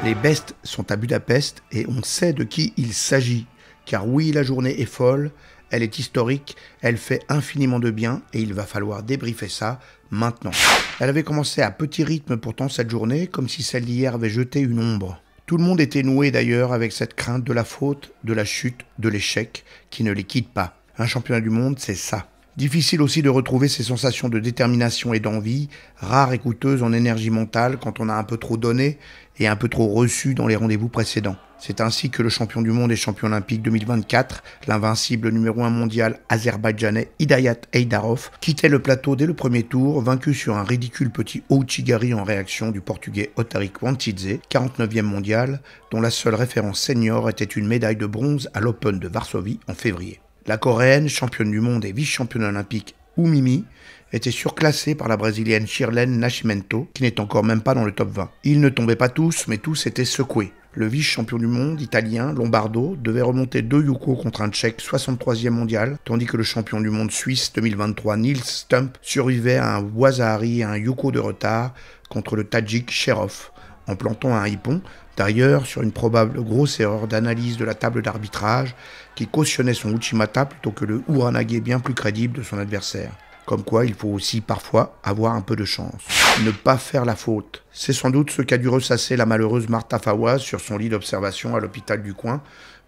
Les bestes sont à Budapest et on sait de qui il s'agit. Car oui, la journée est folle, elle est historique, elle fait infiniment de bien et il va falloir débriefer ça maintenant. Elle avait commencé à petit rythme pourtant cette journée, comme si celle d'hier avait jeté une ombre. Tout le monde était noué d'ailleurs avec cette crainte de la faute, de la chute, de l'échec, qui ne les quitte pas. Un championnat du monde, c'est ça. Difficile aussi de retrouver ces sensations de détermination et d'envie, rares et coûteuses en énergie mentale quand on a un peu trop donné et un peu trop reçu dans les rendez-vous précédents. C'est ainsi que le champion du monde et champion olympique 2024, l'invincible numéro 1 mondial azerbaïdjanais Hidayat Eydarov, quittait le plateau dès le premier tour, vaincu sur un ridicule petit Ouchigari en réaction du portugais Otarik Wantidze, 49e mondial, dont la seule référence senior était une médaille de bronze à l'Open de Varsovie en février. La coréenne, championne du monde et vice-championne olympique Umimi, était surclassée par la brésilienne Shirlene Nascimento, qui n'est encore même pas dans le top 20. Ils ne tombaient pas tous, mais tous étaient secoués. Le vice-champion du monde, italien, Lombardo, devait remonter 2 yuko contre un tchèque 63e mondial, tandis que le champion du monde suisse 2023, Nils Stump, survivait à un Wazahari et un yuko de retard contre le tadjik Sherov, en plantant un hippon, d'ailleurs sur une probable grosse erreur d'analyse de la table d'arbitrage qui cautionnait son Uchimata plutôt que le Uranage bien plus crédible de son adversaire. Comme quoi, il faut aussi parfois avoir un peu de chance. Ne pas faire la faute. C'est sans doute ce qu'a dû ressasser la malheureuse Marta Fawaz sur son lit d'observation à l'hôpital du coin,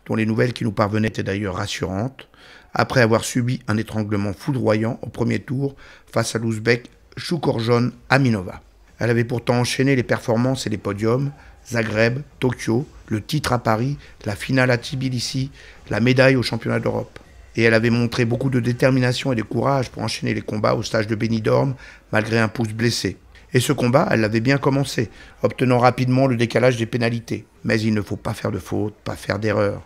dont les nouvelles qui nous parvenaient étaient d'ailleurs rassurantes, après avoir subi un étranglement foudroyant au premier tour face à l'Ouzbek Shukurjon Aminova. Elle avait pourtant enchaîné les performances et les podiums, Zagreb, Tokyo, le titre à Paris, la finale à Tbilissi, la médaille au championnat d'Europe. Et elle avait montré beaucoup de détermination et de courage pour enchaîner les combats au stage de Benidorm, malgré un pouce blessé. Et ce combat, elle l'avait bien commencé, obtenant rapidement le décalage des pénalités. Mais il ne faut pas faire de faute, pas faire d'erreur.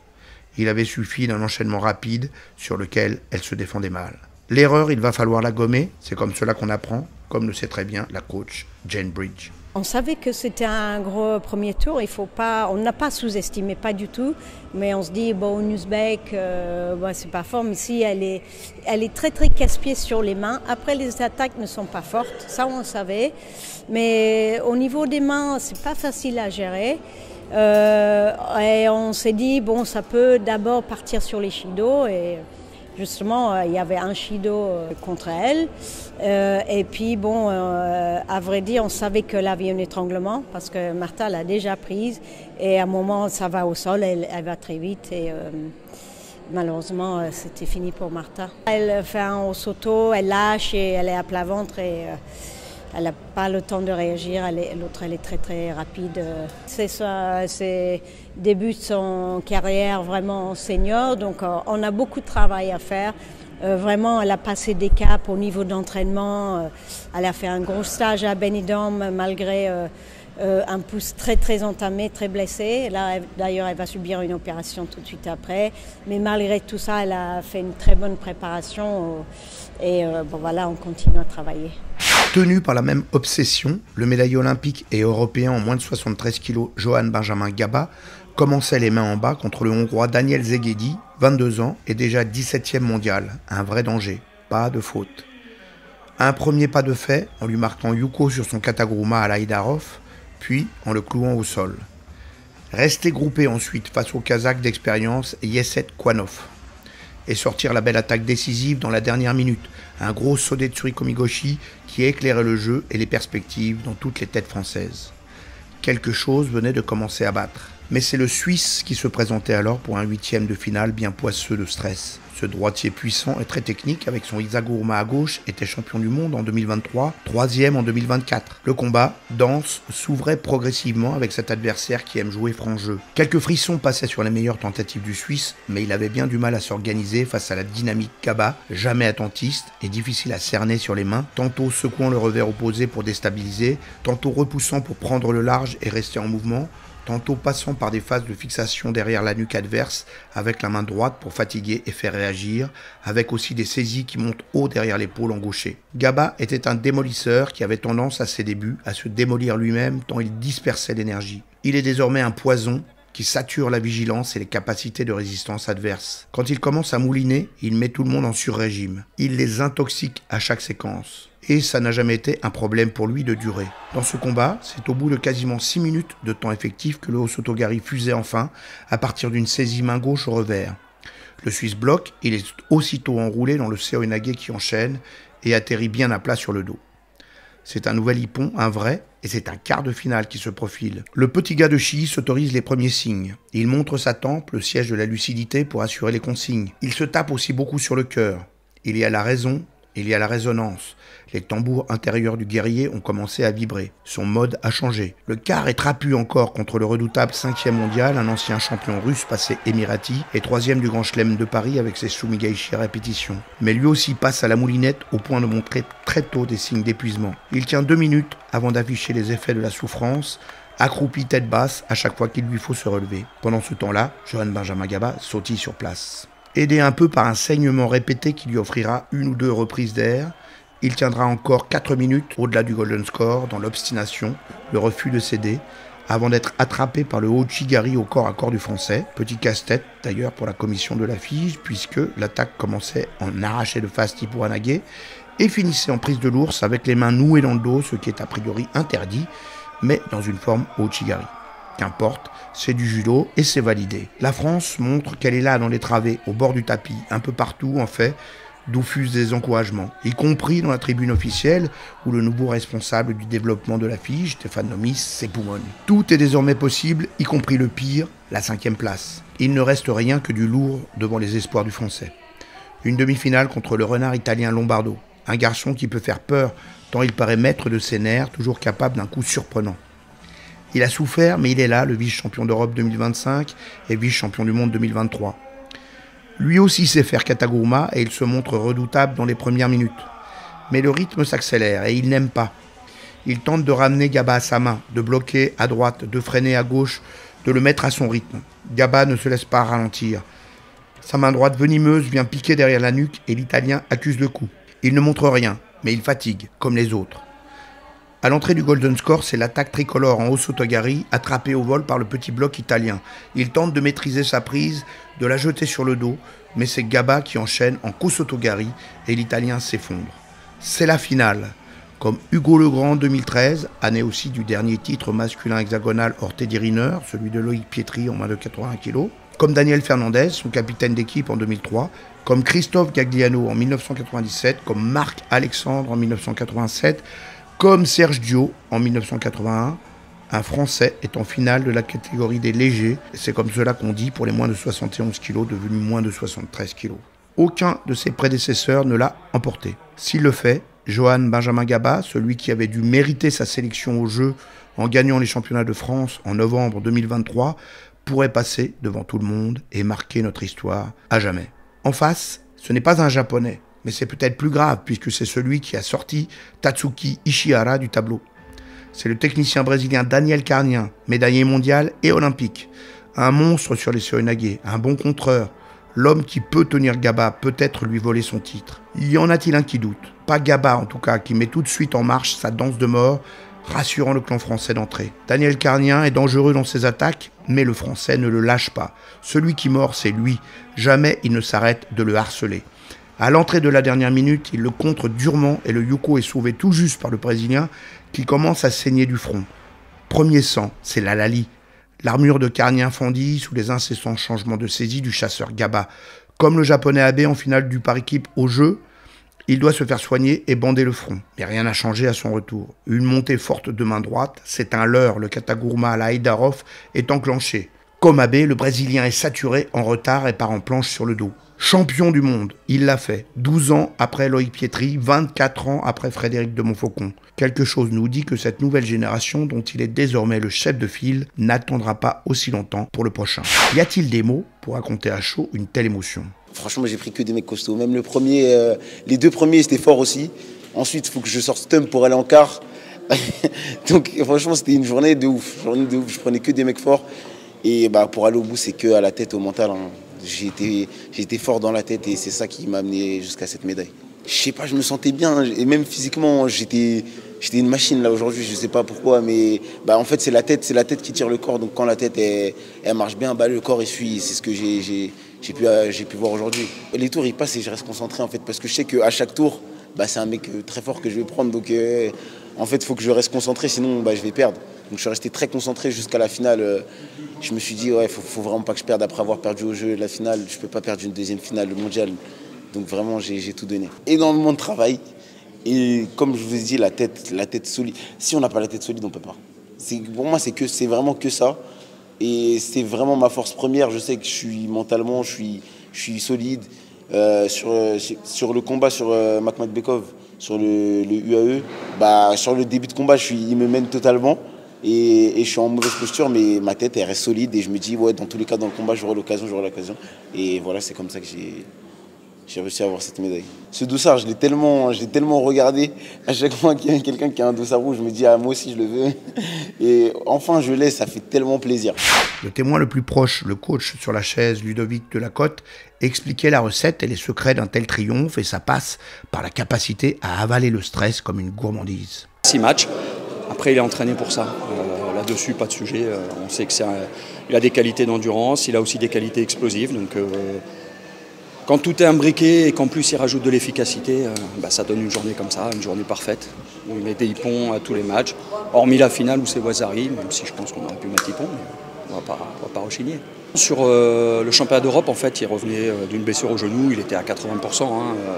Il avait suffi d'un enchaînement rapide sur lequel elle se défendait mal. L'erreur, il va falloir la gommer, c'est comme cela qu'on apprend, comme le sait très bien la coach Jane Bridge. On savait que c'était un gros premier tour, on n'a pas sous-estimé, pas du tout, mais on se dit, bon, une Ouzbek, c'est pas fort, mais si elle est très très casse-pied sur les mains. Après, les attaques ne sont pas fortes, ça on le savait, mais au niveau des mains, c'est pas facile à gérer. Et on s'est dit, bon, ça peut d'abord partir sur les Shido, et justement, il y avait un Shido contre elle. Et puis, bon, à vrai dire, on savait qu'elle avait un étranglement parce que Marta l'a déjà prise. Et à un moment, ça va au sol, elle va très vite. Et malheureusement, c'était fini pour Marta. Elle fait un Osoto, elle lâche et elle est à plat ventre. Et elle n'a pas le temps de réagir. L'autre, elle est très, très rapide. C'est début de son carrière vraiment senior. Donc, on a beaucoup de travail à faire. Vraiment, elle a passé des caps au niveau d'entraînement. Elle a fait un gros stage à Benidorm malgré un pouce très très entamé, très blessé. Là, d'ailleurs, elle va subir une opération tout de suite après. Mais malgré tout ça, elle a fait une très bonne préparation. Et voilà, on continue à travailler. Tenu par la même obsession, le médaillé olympique et européen en moins de 73 kg, Johan Benjamin Gaba, commençait les mains en bas contre le Hongrois Daniel Szegedi, 22 ans et déjà 17e mondial. Un vrai danger, pas de faute. Un premier pas de fait en lui marquant yuko sur son katagruma à l'Eydarov, puis en le clouant au sol. Rester groupé ensuite face au Kazakh d'expérience Yeset Kwanov. Et sortir la belle attaque décisive dans la dernière minute, un gros Sodetsuri Komigoshi qui éclairait le jeu et les perspectives dans toutes les têtes françaises. Quelque chose venait de commencer à battre. Mais c'est le Suisse qui se présentait alors pour un 8e de finale bien poisseux de stress. Ce droitier puissant et très technique avec son Isaguruma à gauche était champion du monde en 2023, 3e en 2024. Le combat, dense, s'ouvrait progressivement avec cet adversaire qui aime jouer franc jeu. Quelques frissons passaient sur les meilleures tentatives du Suisse, mais il avait bien du mal à s'organiser face à la dynamique Gaba, jamais attentiste et difficile à cerner sur les mains, tantôt secouant le revers opposé pour déstabiliser, tantôt repoussant pour prendre le large et rester en mouvement, tantôt passant par des phases de fixation derrière la nuque adverse avec la main droite pour fatiguer et faire réagir, avec aussi des saisies qui montent haut derrière l'épaule engauchée. Gaba était un démolisseur qui avait tendance à ses débuts à se démolir lui-même tant il dispersait l'énergie. Il est désormais un poison, qui sature la vigilance et les capacités de résistance adverses. Quand il commence à mouliner, il met tout le monde en sur-régime. Il les intoxique à chaque séquence. Et ça n'a jamais été un problème pour lui de durer. Dans ce combat, c'est au bout de quasiment 6 minutes de temps effectif que le Hossotogari fusait enfin, à partir d'une saisie main gauche au revers. Le Suisse bloque, il est aussitôt enroulé dans le Seoinage qui enchaîne et atterrit bien à plat sur le dos. C'est un nouvel hippon, un vrai, et c'est un quart de finale qui se profile. Le petit gars de Chii s'autorise les premiers signes. Il montre sa tempe, le siège de la lucidité pour assurer les consignes. Il se tape aussi beaucoup sur le cœur. Il y a la raison, il y a la résonance. Les tambours intérieurs du guerrier ont commencé à vibrer. Son mode a changé. Le quart est trapu encore contre le redoutable 5e mondial, un ancien champion russe passé émirati et 3e du Grand Chelem de Paris avec ses Sumigaishi à répétition. Mais lui aussi passe à la moulinette au point de montrer très tôt des signes d'épuisement. Il tient 2 minutes avant d'afficher les effets de la souffrance, accroupi tête basse à chaque fois qu'il lui faut se relever. Pendant ce temps-là, Johan Benjamin Gaba sautille sur place. Aidé un peu par un saignement répété qui lui offrira 1 ou 2 reprises d'air, il tiendra encore 4 minutes au-delà du golden score dans l'obstination, le refus de céder, avant d'être attrapé par le Hochigari au corps à corps du français. Petit casse-tête d'ailleurs pour la commission de la FIGE, puisque l'attaque commençait en arraché de face Tipuranage et finissait en prise de l'ours avec les mains nouées dans le dos, ce qui est a priori interdit, mais dans une forme Hochigari. Qu'importe, c'est du judo et c'est validé. La France montre qu'elle est là dans les travées, au bord du tapis, un peu partout en fait, d'où fusent des encouragements, y compris dans la tribune officielle où le nouveau responsable du développement de la FIGE, Stéphane Nomis, s'époumonne. Tout est désormais possible, y compris le pire, la 5e place. Il ne reste rien que du lourd devant les espoirs du français. Une demi-finale contre le renard italien Lombardo, un garçon qui peut faire peur tant il paraît maître de ses nerfs, toujours capable d'un coup surprenant. Il a souffert, mais il est là, le vice-champion d'Europe 2025 et vice-champion du monde 2023. Lui aussi sait faire Kataguruma et il se montre redoutable dans les premières minutes. Mais le rythme s'accélère et il n'aime pas. Il tente de ramener Gaba à sa main, de bloquer à droite, de freiner à gauche, de le mettre à son rythme. Gaba ne se laisse pas ralentir. Sa main droite venimeuse vient piquer derrière la nuque et l'Italien accuse le coup. Il ne montre rien, mais il fatigue, comme les autres. À l'entrée du Golden Score, c'est l'attaque tricolore en Hossotogari, attrapée au vol par le petit bloc italien. Il tente de maîtriser sa prise, de la jeter sur le dos, mais c'est Gaba qui enchaîne en Hossotogari et l'Italien s'effondre. C'est la finale. Comme Hugo Legrand 2013, année aussi du dernier titre masculin hexagonal hors Teddy Riner, celui de Loïc Pietri en moins de 80 kg, comme Daniel Fernandez, son capitaine d'équipe en 2003, comme Christophe Gagliano en 1997, comme Marc Alexandre en 1987, comme Serge Dio en 1981, un Français est en finale de la catégorie des légers. C'est comme cela qu'on dit pour les moins de 71 kg devenus moins de 73 kg. Aucun de ses prédécesseurs ne l'a emporté. S'il le fait, Johan Benjamin Gaba, celui qui avait dû mériter sa sélection aux Jeux en gagnant les championnats de France en novembre 2023, pourrait passer devant tout le monde et marquer notre histoire à jamais. En face, ce n'est pas un Japonais. Mais c'est peut-être plus grave puisque c'est celui qui a sorti Tatsuki Ishihara du tableau. C'est le technicien brésilien Daniel Carnien, médaillé mondial et olympique. Un monstre sur les Seoinage, un bon contreur. L'homme qui peut tenir Gaba, peut-être lui voler son titre. Y en a-t-il un qui doute? Pas Gaba en tout cas, qui met tout de suite en marche sa danse de mort, rassurant le clan français d'entrée. Daniel Carnien est dangereux dans ses attaques, mais le français ne le lâche pas. Celui qui mord, c'est lui. Jamais il ne s'arrête de le harceler. À l'entrée de la dernière minute, il le contre durement et le Yuko est sauvé tout juste par le Brésilien qui commence à saigner du front. Premier sang, c'est la Lali. L'armure de Carnien fendit sous les incessants changements de saisie du chasseur Gaba. Comme le japonais Abe en finale du par équipe au jeu, il doit se faire soigner et bander le front. Mais rien n'a changé à son retour. Une montée forte de main droite, c'est un leurre, le Kataguruma à la Heidarov est enclenché. Comme Abe, le Brésilien est saturé, en retard et part en planche sur le dos. Champion du monde, il l'a fait. 12 ans après Loïc Pietri, 24 ans après Frédéric de Montfaucon. Quelque chose nous dit que cette nouvelle génération, dont il est désormais le chef de file, n'attendra pas aussi longtemps pour le prochain. Y a-t-il des mots pour raconter à chaud une telle émotion? Franchement, j'ai pris que des mecs costauds. Même le premier, les 2 premiers, c'était fort aussi. Ensuite, il faut que je sorte Stump pour aller en quart. Donc franchement, c'était une journée de ouf. Je prenais que des mecs forts. Et pour aller au bout, c'est que à la tête, au mental. Hein. J'ai été fort dans la tête et c'est ça qui m'a amené jusqu'à cette médaille. Je sais pas, je me sentais bien. Et même physiquement, j'étais j'étais une machine là aujourd'hui, je sais pas pourquoi, mais en fait c'est la tête qui tire le corps. Donc quand la tête elle marche bien, le corps il suit. C'est ce que j'ai pu voir aujourd'hui. Les tours ils passent et je reste concentré en fait, parce que je sais qu'à chaque tour, c'est un mec très fort que je vais prendre. Donc en fait il faut que je reste concentré, sinon je vais perdre. Donc je suis resté très concentré jusqu'à la finale. Je me suis dit faut vraiment pas que je perde après avoir perdu au jeu la finale. Je peux pas perdre une deuxième finale mondiale. Donc vraiment j'ai tout donné. Énormément de travail. Et comme je vous ai dit, la tête solide. Si on n'a pas la tête solide, on ne peut pas. Pour moi, c'est vraiment que ça. Et c'est vraiment ma force première. Je sais que mentalement, je suis solide. Sur le combat sur Makhmadbekov, sur le UAE, sur le début de combat, il me mène totalement. Et je suis en mauvaise posture, mais ma tête elle reste solide. Et je me dis, dans tous les cas, dans le combat, j'aurai l'occasion. Et voilà, c'est comme ça que j'ai réussi à avoir cette médaille. Ce dossard, je l'ai tellement regardé. À chaque fois qu'il y a quelqu'un qui a un dossard rouge, je me dis, moi aussi je le veux. Et enfin, je l'ai, ça fait tellement plaisir. Le témoin le plus proche, le coach sur la chaise, Ludovic Delacote, expliquait la recette et les secrets d'un tel triomphe, et ça passe par la capacité à avaler le stress comme une gourmandise. 6 matchs. Après, il est entraîné pour ça. Là-dessus, pas de sujet. On sait qu'il a des qualités d'endurance, il a aussi des qualités explosives. Donc, quand tout est imbriqué et qu'en plus il rajoute de l'efficacité, ça donne une journée comme ça, une journée parfaite. Où il met des hippons à tous les matchs, hormis la finale où c'est Wazari, même si je pense qu'on aurait pu mettre hippons, mais on va pas rechigner. Sur le championnat d'Europe, en fait, il revenait d'une blessure au genou, il était à 80%.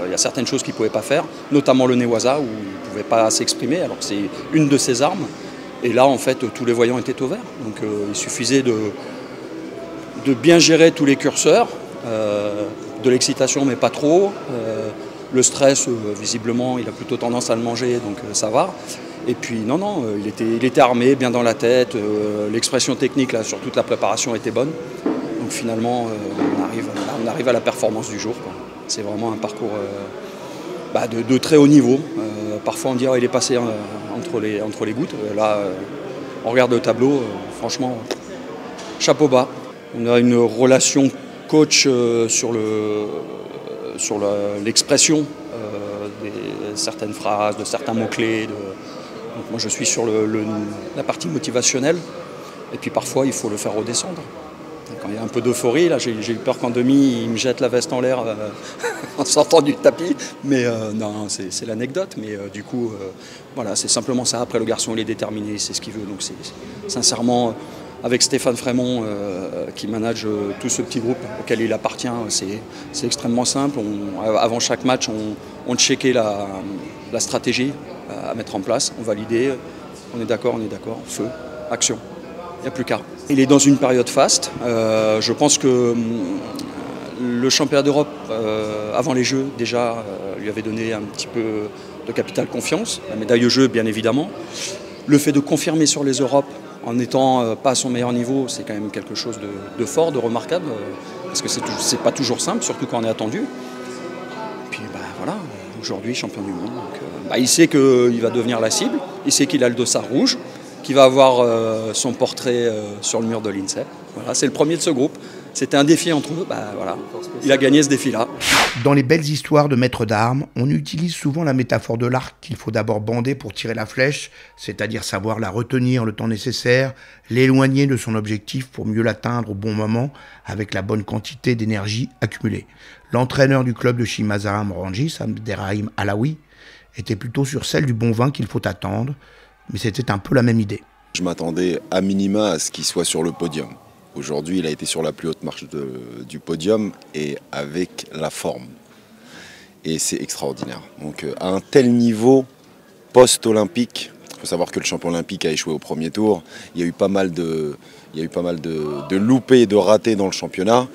Il y a certaines choses qu'il ne pouvait pas faire, notamment le Newaza, où il ne pouvait pas s'exprimer, alors que c'est une de ses armes. Et là, en fait, tous les voyants étaient au vert. Donc il suffisait de bien gérer tous les curseurs. De l'excitation, mais pas trop. Le stress, visiblement, il a plutôt tendance à le manger, donc ça va. Et puis, non, il était armé, bien dans la tête. L'expression technique, là, sur toute la préparation, était bonne. Donc finalement, on arrive à la performance du jour. C'est vraiment un parcours de très haut niveau. Parfois, on dirait qu'il est passé entre les gouttes. Là, on regarde le tableau, franchement, chapeau bas. On a une relation coach sur l'expression de certaines phrases, de certains mots-clés. Donc moi je suis sur la partie motivationnelle et puis parfois il faut le faire redescendre. Quand il y a un peu d'euphorie, là j'ai eu peur qu'en demi il me jette la veste en l'air en sortant du tapis, mais non, c'est l'anecdote, mais du coup voilà, c'est simplement ça. Après le garçon il est déterminé, c'est ce qu'il veut, donc c'est sincèrement... Avec Stéphane Frémont qui manage tout ce petit groupe auquel il appartient, c'est extrêmement simple. Avant chaque match, on checkait la stratégie à mettre en place, on validait, on est d'accord, feu, action, il n'y a plus qu'à. Il est dans une période faste. Je pense que le championnat d'Europe, avant les Jeux, déjà, lui avait donné un petit peu de capital confiance, la médaille aux Jeux bien évidemment. Le fait de confirmer sur les Europes, en n'étant pas à son meilleur niveau, c'est quand même quelque chose de fort, de remarquable, parce que c'est pas toujours simple, surtout quand on est attendu. Et puis voilà, aujourd'hui champion du monde. Donc, il sait qu'il va devenir la cible, il sait qu'il a le dossard rouge, qu'il va avoir son portrait sur le mur de l'INSEP. Voilà, c'est le premier de ce groupe. C'était un défi entre eux, voilà. Il a gagné ce défi-là. Dans les belles histoires de maîtres d'armes, on utilise souvent la métaphore de l'arc qu'il faut d'abord bander pour tirer la flèche, c'est-à-dire savoir la retenir le temps nécessaire, l'éloigner de son objectif pour mieux l'atteindre au bon moment avec la bonne quantité d'énergie accumulée. L'entraîneur du club de Chimazaram Rangis, Abderrahim Alaoui, était plutôt sur celle du bon vin qu'il faut attendre, mais c'était un peu la même idée. Je m'attendais à minima à ce qu'il soit sur le podium. Aujourd'hui, il a été sur la plus haute marche du podium et avec la forme. Et c'est extraordinaire. Donc à un tel niveau post-olympique, il faut savoir que le champion olympique a échoué au premier tour. Il y a eu pas mal de loupés et de ratés dans le championnat.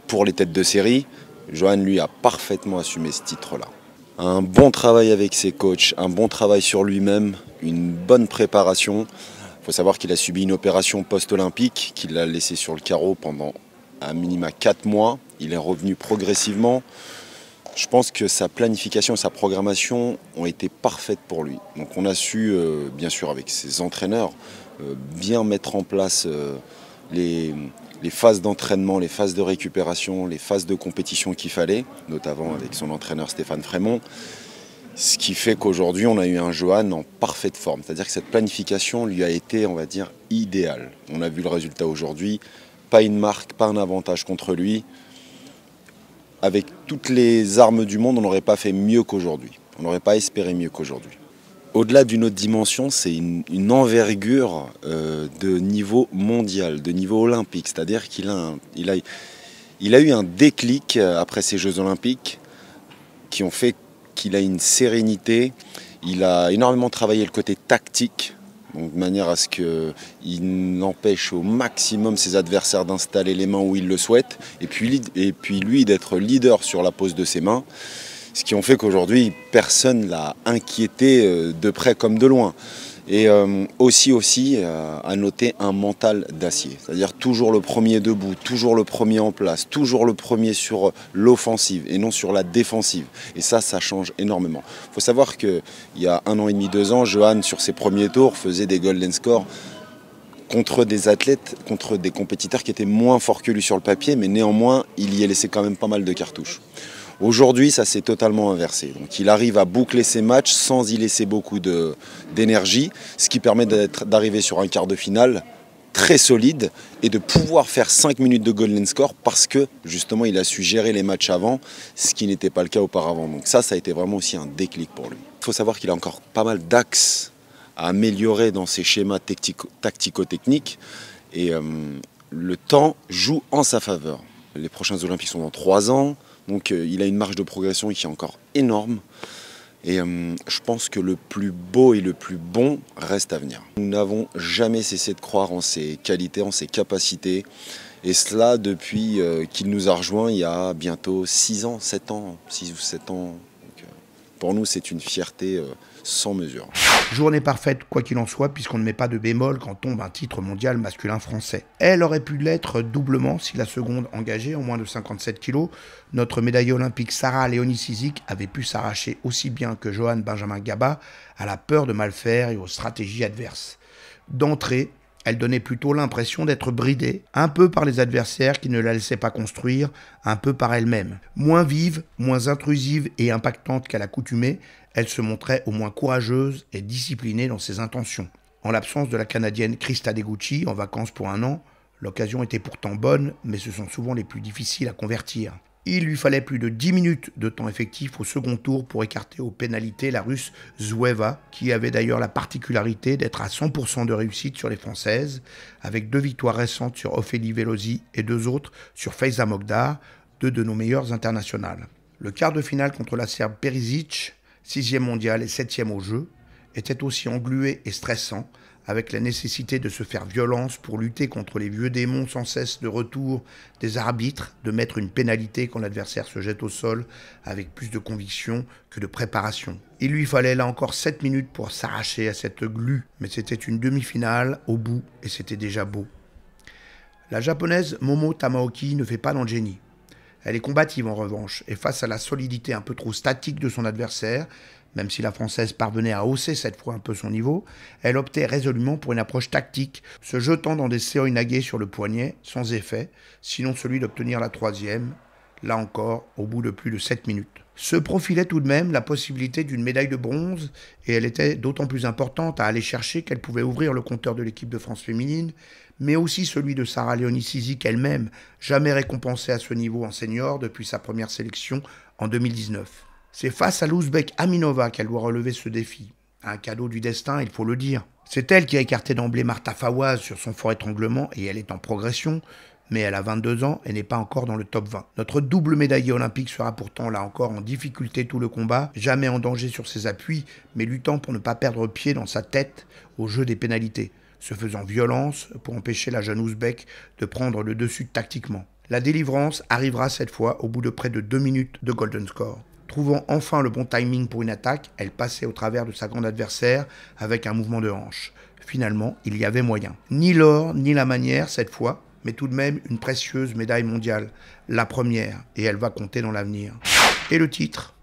Pour les têtes de série, Johan, lui, a parfaitement assumé ce titre-là. Un bon travail avec ses coachs, un bon travail sur lui-même, une bonne préparation. Il faut savoir qu'il a subi une opération post-olympique qui l'a laissé sur le carreau pendant à minima 4 mois. Il est revenu progressivement. Je pense que sa planification et sa programmation ont été parfaites pour lui. Donc on a su, bien sûr avec ses entraîneurs, bien mettre en place les phases d'entraînement, les phases de récupération, les phases de compétition qu'il fallait, notamment avec son entraîneur Stéphane Frémont. Ce qui fait qu'aujourd'hui, on a eu un Johan en parfaite forme. C'est-à-dire que cette planification lui a été, on va dire, idéale. On a vu le résultat aujourd'hui. Pas une marque, pas un avantage contre lui. Avec toutes les armes du monde, on n'aurait pas fait mieux qu'aujourd'hui. On n'aurait pas espéré mieux qu'aujourd'hui. Au-delà d'une autre dimension, c'est une envergure de niveau mondial, de niveau olympique. C'est-à-dire qu'il a eu un déclic après ces Jeux olympiques qui ont fait qu'il a une sérénité. Il a énormément travaillé le côté tactique, donc de manière à ce qu'il empêche au maximum ses adversaires d'installer les mains où il le souhaite, et puis lui d'être leader sur la pose de ses mains, ce qui ont fait qu'aujourd'hui personne l'a inquiété de près comme de loin. Et aussi à noter un mental d'acier, c'est-à-dire toujours le premier debout, toujours le premier en place, toujours le premier sur l'offensive et non sur la défensive. Et ça change énormément. Il faut savoir qu'il y a 1 an et demi, 2 ans, Johan sur ses premiers tours faisait des golden scores contre des athlètes, contre des compétiteurs qui étaient moins forts que lui sur le papier, mais néanmoins il y a laissé quand même pas mal de cartouches. Aujourd'hui, ça s'est totalement inversé. Donc, il arrive à boucler ses matchs sans y laisser beaucoup d'énergie, ce qui permet d'arriver sur un quart de finale très solide et de pouvoir faire 5 minutes de golden score parce que justement il a su gérer les matchs avant, ce qui n'était pas le cas auparavant. Donc ça a été vraiment aussi un déclic pour lui. Il faut savoir qu'il a encore pas mal d'axes à améliorer dans ses schémas tactico-techniques et le temps joue en sa faveur. Les prochains Olympiques sont dans 3 ans. Donc il a une marge de progression qui est encore énorme. Et je pense que le plus beau et le plus bon reste à venir. Nous n'avons jamais cessé de croire en ses qualités, en ses capacités. Et cela depuis qu'il nous a rejoints il y a bientôt 6 ou 7 ans. Donc, pour nous, c'est une fierté sans mesure. Journée parfaite, quoi qu'il en soit, puisqu'on ne met pas de bémol quand tombe un titre mondial masculin français. Elle aurait pu l'être doublement si la seconde engagée, en moins de 57 kg, notre médaillée olympique Sarah Léonie-Cizic avait pu s'arracher aussi bien que Johan Benjamin Gaba à la peur de mal faire et aux stratégies adverses. D'entrée, elle donnait plutôt l'impression d'être bridée, un peu par les adversaires qui ne la laissaient pas construire, un peu par elle-même. Moins vive, moins intrusive et impactante qu'à l'accoutumée, elle se montrait au moins courageuse et disciplinée dans ses intentions. En l'absence de la Canadienne Krista Degucci, en vacances pour 1 an, l'occasion était pourtant bonne, mais ce sont souvent les plus difficiles à convertir. Il lui fallait plus de 10 minutes de temps effectif au second tour pour écarter aux pénalités la Russe Zoueva, qui avait d'ailleurs la particularité d'être à 100% de réussite sur les Françaises, avec 2 victoires récentes sur Ophélie Velosi et 2 autres sur Faiza Mogdar, 2 de nos meilleures internationales. Le quart de finale contre la Serbe Perisic, 6e mondial et 7e au jeu, était aussi englué et stressant, avec la nécessité de se faire violence pour lutter contre les vieux démons sans cesse de retour des arbitres, de mettre une pénalité quand l'adversaire se jette au sol avec plus de conviction que de préparation. Il lui fallait là encore 7 minutes pour s'arracher à cette glu, mais c'était une demi-finale au bout et c'était déjà beau. La japonaise Momo Tamaoki ne fait pas dans le génie. Elle est combative en revanche, et face à la solidité un peu trop statique de son adversaire, même si la Française parvenait à hausser cette fois un peu son niveau, elle optait résolument pour une approche tactique, se jetant dans des seoinage sur le poignet, sans effet, sinon celui d'obtenir la 3e, là encore, au bout de plus de 7 minutes. Se profilait tout de même la possibilité d'une médaille de bronze, et elle était d'autant plus importante à aller chercher qu'elle pouvait ouvrir le compteur de l'équipe de France féminine, mais aussi celui de Sarah Léonie-Cizic elle-même, jamais récompensée à ce niveau en senior depuis sa première sélection en 2019. C'est face à l'Ouzbek Aminova qu'elle doit relever ce défi. Un cadeau du destin, il faut le dire. C'est elle qui a écarté d'emblée Marta Fawaz sur son fort étranglement et elle est en progression, mais elle a 22 ans et n'est pas encore dans le top 20. Notre double médaillée olympique sera pourtant là encore en difficulté tout le combat, jamais en danger sur ses appuis, mais luttant pour ne pas perdre pied dans sa tête au jeu des pénalités, se faisant violence pour empêcher la jeune Ouzbek de prendre le dessus tactiquement. La délivrance arrivera cette fois au bout de près de 2 minutes de golden score. Trouvant enfin le bon timing pour une attaque, elle passait au travers de sa grande adversaire avec un mouvement de hanche. Finalement, il y avait moyen. Ni l'or, ni la manière cette fois, mais tout de même une précieuse médaille mondiale. La première, et elle va compter dans l'avenir. Et le titre ?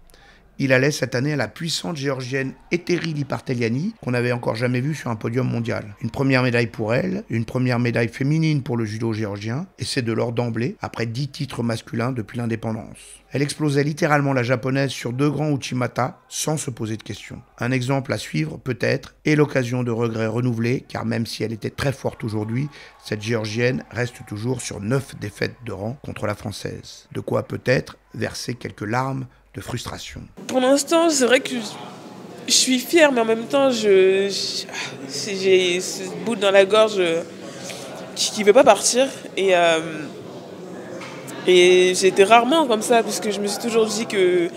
Il allait cette année à la puissante géorgienne Eteri Liparteliani, qu'on n'avait encore jamais vue sur un podium mondial. Une première médaille pour elle, une première médaille féminine pour le judo géorgien, et c'est de l'or d'emblée, après 10 titres masculins depuis l'indépendance. Elle explosait littéralement la japonaise sur 2 grands Uchimata, sans se poser de questions. Un exemple à suivre peut-être, et l'occasion de regrets renouvelés, car même si elle était très forte aujourd'hui, cette géorgienne reste toujours sur 9 défaites de rang contre la française. De quoi peut-être verser quelques larmes de frustration. Pour l'instant, c'est vrai que je suis fière, mais en même temps, j'ai ce bout dans la gorge qui ne veut pas partir. Et j'ai été rarement comme ça, puisque je me suis toujours dit que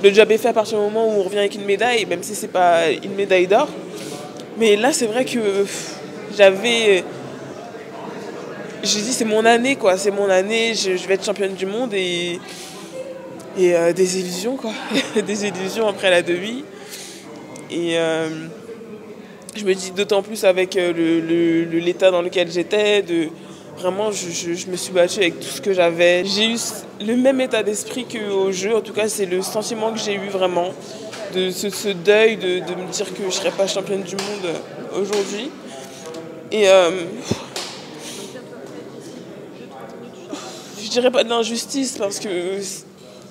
le job est fait à partir du moment où on revient avec une médaille, même si ce n'est pas une médaille d'or. Mais là, c'est vrai que j'ai dit c'est mon année, quoi. C'est mon année, je vais être championne du monde et des illusions, quoi. Des illusions après la demi. Et je me dis d'autant plus avec l'état dans lequel j'étais, vraiment je me suis battue avec tout ce que j'avais. J'ai eu le même état d'esprit qu'au jeu, en tout cas c'est le sentiment que j'ai eu vraiment, de ce deuil, de me dire que je ne serais pas championne du monde aujourd'hui. Et je dirais pas de l'injustice parce que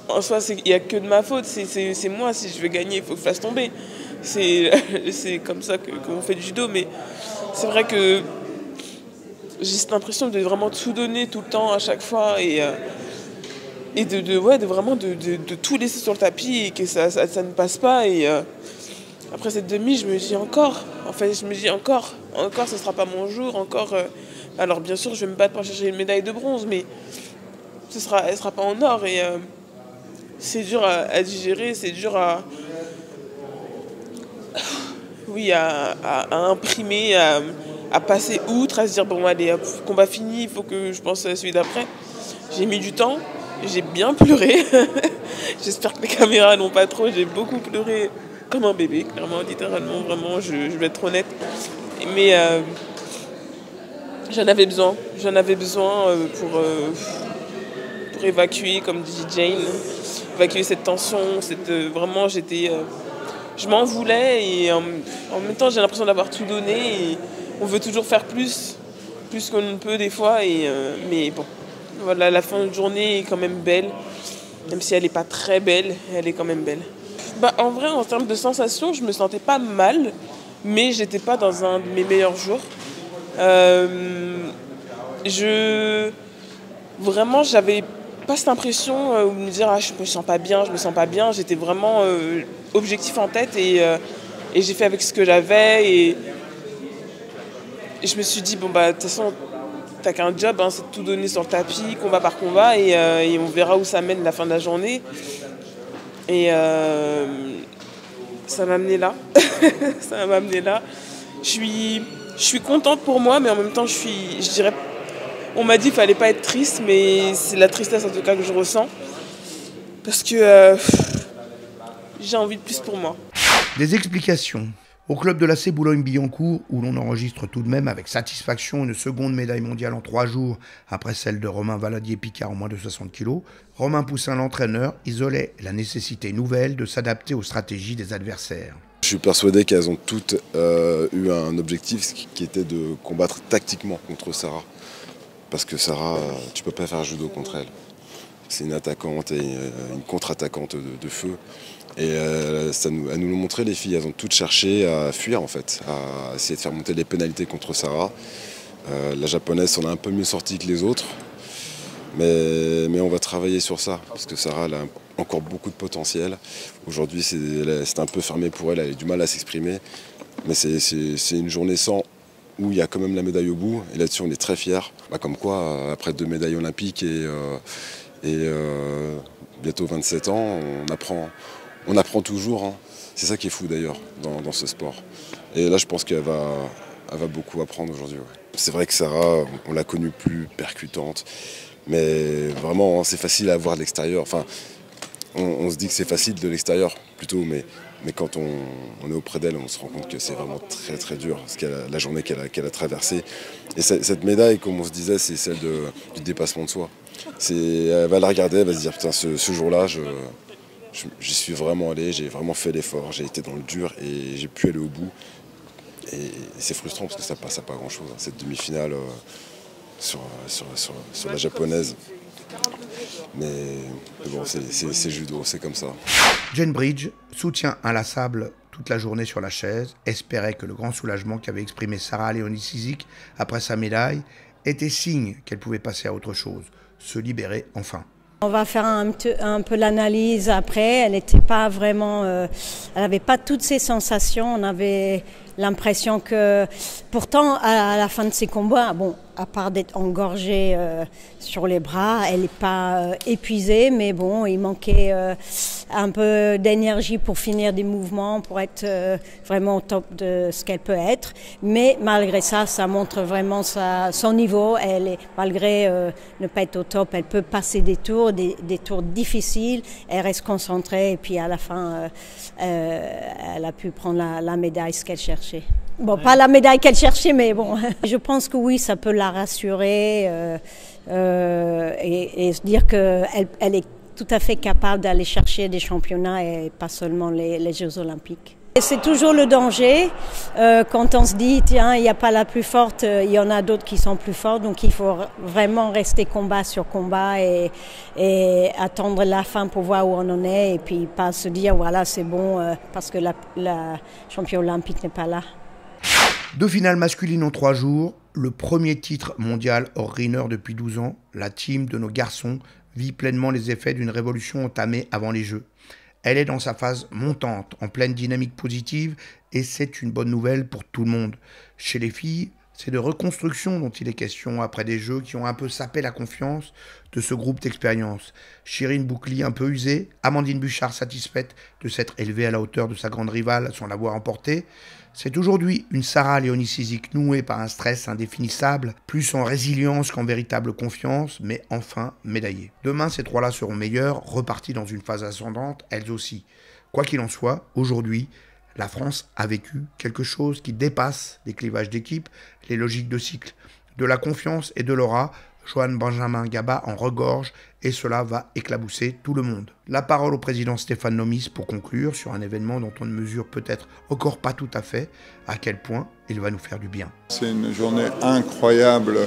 en soi, il n'y a que de ma faute, c'est moi, si je veux gagner, il faut que je fasse tomber. C'est comme ça qu'on fait du judo, mais c'est vrai que j'ai cette impression de vraiment tout donner tout le temps, à chaque fois, et de tout laisser sur le tapis et que ça ne passe pas. Et après cette demi, je me dis encore, ça ne sera pas mon jour, encore. Alors bien sûr, je vais me battre pour chercher une médaille de bronze, mais elle sera pas en or. Et c'est dur à digérer, c'est dur à imprimer, à passer outre, à se dire bon allez, combat fini, il faut que je pense à celui d'après. J'ai mis du temps, j'ai bien pleuré. J'espère que les caméras n'ont pas trop, j'ai beaucoup pleuré comme un bébé, clairement, littéralement, vraiment, je vais être honnête. Mais j'en avais besoin pour évacuer, comme dit Jane, évacuer cette tension, vraiment je m'en voulais et en même temps j'ai l'impression d'avoir tout donné et on veut toujours faire plus qu'on ne peut des fois mais bon, voilà, la fin de journée est quand même belle, même si elle n'est pas très belle, elle est quand même belle. En vrai, en termes de sensations, je me sentais pas mal, mais j'étais pas dans un de mes meilleurs jours. Vraiment, j'avais pas cette impression de me dire je me sens pas bien, j'étais vraiment objectif en tête et j'ai fait avec ce que j'avais et je me suis dit bon de toute façon t'as qu'un job, c'est de tout donner sur le tapis, combat par combat et on verra où ça mène la fin de la journée et ça m'a amené là. Je suis contente pour moi, mais en même temps je dirais, on m'a dit qu'il fallait pas être triste, mais c'est la tristesse en tout cas que je ressens. Parce que j'ai envie de plus pour moi. Des explications. Au club de l'AC Boulogne-Billancourt, où l'on enregistre tout de même avec satisfaction une seconde médaille mondiale en 3 jours, après celle de Romain Valadier-Picard en moins de 60 kg, Romain Poussin, l'entraîneur, isolait la nécessité nouvelle de s'adapter aux stratégies des adversaires. Je suis persuadé qu'elles ont toutes eu un objectif qui était de combattre tactiquement contre Sarah. Parce que Sarah, tu peux pas faire judo contre elle. C'est une attaquante et une contre-attaquante de feu. Et elles nous l'ont montré, les filles, elles ont toutes cherché à fuir en fait, à essayer de faire monter les pénalités contre Sarah. La japonaise s'en a un peu mieux sortie que les autres. Mais on va travailler sur ça, parce que Sarah elle a encore beaucoup de potentiel. Aujourd'hui, c'est un peu fermé pour elle, elle a du mal à s'exprimer. Mais c'est une journée sans où il y a quand même la médaille au bout. Et là-dessus, on est très fiers. Comme quoi, après 2 médailles olympiques et bientôt 27 ans, on apprend toujours. Hein. C'est ça qui est fou d'ailleurs dans ce sport. Et là, je pense qu'elle va beaucoup apprendre aujourd'hui. Ouais. C'est vrai que Sarah, on l'a connue plus percutante. Mais vraiment, c'est facile à voir de l'extérieur. Enfin, on se dit que c'est facile de l'extérieur plutôt, mais quand on est auprès d'elle, on se rend compte que c'est vraiment très très dur, la journée qu'elle a traversée. Et cette médaille, comme on se disait, c'est celle du dépassement de soi. Elle va la regarder, elle va se dire, putain, ce jour-là, je j'y suis vraiment allé, j'ai vraiment fait l'effort, j'ai été dans le dur et j'ai pu aller au bout. Et c'est frustrant parce que ça passe à pas grand-chose, hein, cette demi-finale sur la japonaise. Mais bon, c'est judo, c'est comme ça. Jane Bridge, soutien inlassable toute la journée sur la chaise, espérait que le grand soulagement qu'avait exprimé Sarah Léonie-Cizic après sa médaille était signe qu'elle pouvait passer à autre chose, se libérer enfin. On va faire un peu l'analyse après. Elle n'était pas vraiment, elle n'avait pas toutes ces sensations. On avait l'impression que, pourtant, à la fin de ses combats, bon, à part d'être engorgée sur les bras, elle n'est pas épuisée, mais bon, il manquait un peu d'énergie pour finir des mouvements, pour être vraiment au top de ce qu'elle peut être. Mais malgré ça, ça montre vraiment son niveau. Elle est, malgré ne pas être au top, elle peut passer des tours difficiles. Elle reste concentrée et puis à la fin, elle a pu prendre la médaille, ce qu'elle cherchait. Bon, pas la médaille qu'elle cherchait, mais bon. Je pense que oui, ça peut la rassurer et se dire qu'elle est tout à fait capable d'aller chercher des championnats et pas seulement les Jeux Olympiques. Et c'est toujours le danger quand on se dit, tiens, il n'y a pas la plus forte, il y en a d'autres qui sont plus fortes, donc il faut vraiment rester combat sur combat et attendre la fin pour voir où on en est et puis pas se dire, voilà, c'est bon parce que la championne olympique n'est pas là. 2 finales masculines en 3 jours, le premier titre mondial hors runner depuis 12 ans, la team de nos garçons vit pleinement les effets d'une révolution entamée avant les Jeux. Elle est dans sa phase montante, en pleine dynamique positive, et c'est une bonne nouvelle pour tout le monde. Chez les filles, c'est de reconstruction dont il est question après des Jeux qui ont un peu sapé la confiance de ce groupe d'expérience. Chirine Boucli un peu usée, Amandine Buchard satisfaite de s'être élevée à la hauteur de sa grande rivale sans l'avoir emportée. C'est aujourd'hui une Sarah Léonie-Cizic nouée par un stress indéfinissable, plus en résilience qu'en véritable confiance, mais enfin médaillée. Demain, ces 3-là seront meilleurs, repartis dans une phase ascendante, elles aussi. Quoi qu'il en soit, aujourd'hui, la France a vécu quelque chose qui dépasse les clivages d'équipe, les logiques de cycle. De la confiance et de l'aura, Joanne Benjamin Gaba en regorge et cela va éclabousser tout le monde. La parole au président Stéphane Nomis pour conclure sur un événement dont on ne mesure peut-être encore pas tout à fait à quel point il va nous faire du bien. C'est une journée incroyable,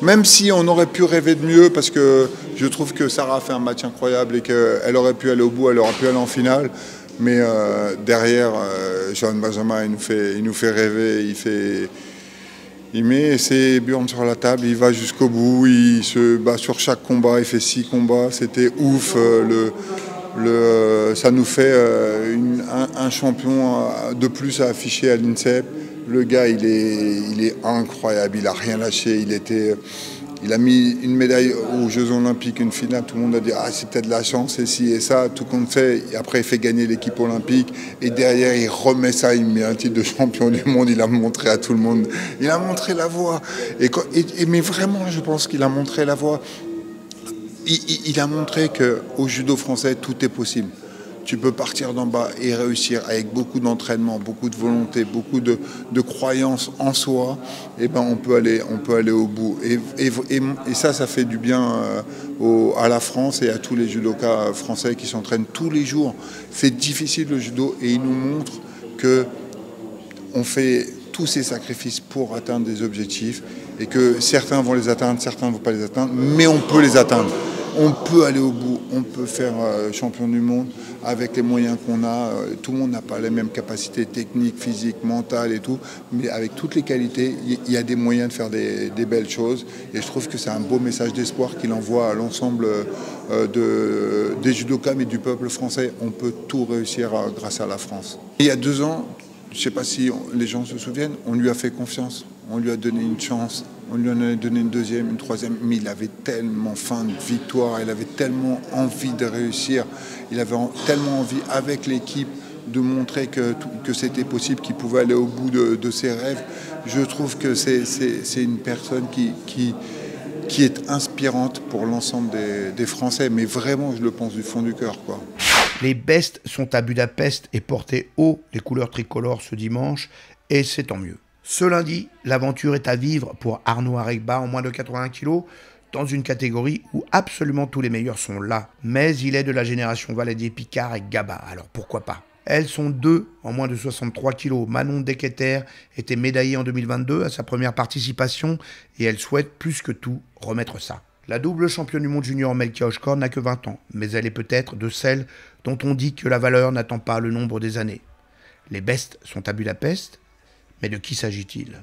même si on aurait pu rêver de mieux parce que je trouve que Sarah a fait un match incroyable et qu'elle aurait pu aller au bout, elle aurait pu aller en finale. Mais derrière, Joanne Benjamin, il nous fait rêver, il met ses burnes sur la table, il va jusqu'au bout, il se bat sur chaque combat, il fait 6 combats, c'était ouf. Ça nous fait un champion de plus à afficher à l'INSEP. Le gars, il est incroyable, il n'a rien lâché, il a mis une médaille aux Jeux Olympiques, une finale, tout le monde a dit « Ah, c'est peut-être de la chance, et ci et ça », tout compte fait. Et après, il fait gagner l'équipe olympique. Et derrière, il remet ça, il met un titre de champion du monde. Il a montré à tout le monde. Il a montré la voie. Mais vraiment, je pense qu'il a montré la voie. Il a montré qu'au judo français, tout est possible. Tu peux partir d'en bas et réussir avec beaucoup d'entraînement, beaucoup de volonté, beaucoup de croyance en soi. Et ben on peut aller au bout. Et ça fait du bien à la France et à tous les judokas français qui s'entraînent tous les jours. C'est difficile le judo et il nous montre que on fait tous ces sacrifices pour atteindre des objectifs et que certains vont les atteindre, certains ne vont pas les atteindre, mais on peut les atteindre. On peut aller au bout, on peut faire champion du monde avec les moyens qu'on a. Tout le monde n'a pas les mêmes capacités techniques, physiques, mentales et tout, mais avec toutes les qualités, il y a des moyens de faire des belles choses. Et je trouve que c'est un beau message d'espoir qu'il envoie à l'ensemble des judokas, mais du peuple français. On peut tout réussir grâce à la France. Il y a 2 ans, je ne sais pas si les gens se souviennent, on lui a fait confiance, on lui a donné une chance. On lui en a donné une deuxième, une troisième, mais il avait tellement faim de victoire, il avait tellement envie de réussir, il avait tellement envie avec l'équipe de montrer que c'était possible, qu'il pouvait aller au bout de ses rêves. Je trouve que c'est une personne qui est inspirante pour l'ensemble des Français, mais vraiment, je le pense du fond du cœur, quoi. Les bestes sont à Budapest et portaient haut les couleurs tricolores ce dimanche, et c'est tant mieux. Ce lundi, l'aventure est à vivre pour Arnaud Aregba en moins de 80 kg. dans une catégorie où absolument tous les meilleurs sont là. Mais il est de la génération Valadier-Picard et Gaba, alors pourquoi pas? Elles sont deux en moins de 63 kilos. Manon Deketer était médaillée en 2022 à sa première participation et elle souhaite plus que tout remettre ça. La double championne du monde junior Melkia Oshkor n'a que 20 ans, mais elle est peut-être de celles dont on dit que la valeur n'attend pas le nombre des années. Les bestes sont à Budapest, mais de qui s'agit-il ?